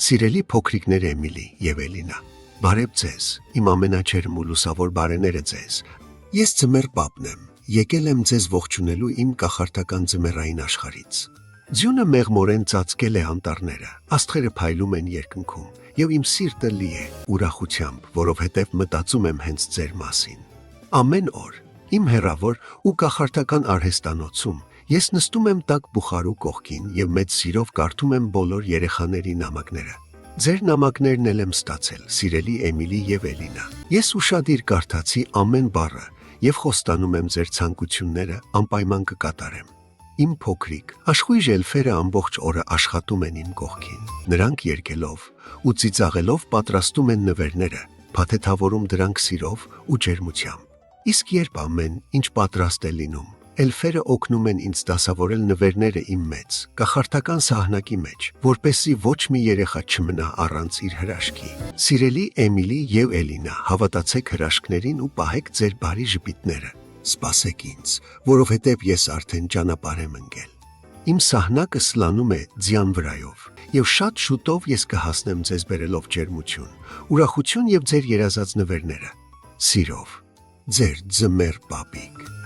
Սիրելի փոքրիկներ Էմիլի եւ Էլինա, բարև ձեզ, իմ ամենաչերմ ու լուսավոր բարեները ձեզ։ Ես ձմեռ պապն եմ, եկել եմ ձեզ ողջունելու իմ կախարդական ձմեռային աշխարհից։ Ձյունը մեղմորեն ծածկել է անտառները, աստղերը փայլում են երկնքում, եւ իմ սիրտը լի է ուրախությամբ, որովհետեւ մտածում եմ հենց ձեր մասին։ Ամեն օր իմ հեռավոր ու կախարդական արհեստանոցում ես նստում եմ տաք բուխարու կողքին եւ մեծ սիրով կարդում եմ բոլոր երեխաների նամակները։ Ձեր նամակներն էլ եմ ստացել, սիրելի Էմիլի եւ Էլինա։ Ես ուշադիր կարդացի ամեն բառը եւ խոստանում եմ ձեր ցանկությունները անպայման կկատարեմ։ Իմ փոքրիկ, աշխույժ էլֆերը ամբողջ օրը աշխատում են իմ կողքին։ Նրանք երգելով ու ծիծաղելով պատրաստում են նվերները, փաթեթավորում դրանք սիրով ու ջերմությամբ։ Իսկ երբ ամեն ինչ պատրաստ է լինում, էլֆերը օգնում են ինձ դասավորել նվերները իմ մեծ, կախարդական սահնակի մեջ, որպեսզի ոչ մի երեխա չմնա առանց իր հրաշքի։ Սիրելի Էմիլի եւ Էլինա, հավատացեք հրաշքներին ու պահեք ձեր բարի ժպիտները։ Սպասեք ինձ, որովհետև ես արդեն ճանապարհ եմ ընկել։ Իմ սահնակը սլանում է ձյան վրայով, եւ շատ շուտով ես կհասնեմ ձեզ բերելով ջերմություն, ուրախություն եւ ձեր երազած նվերները։ Սիրով, ձեր ձմեռ պապիկ։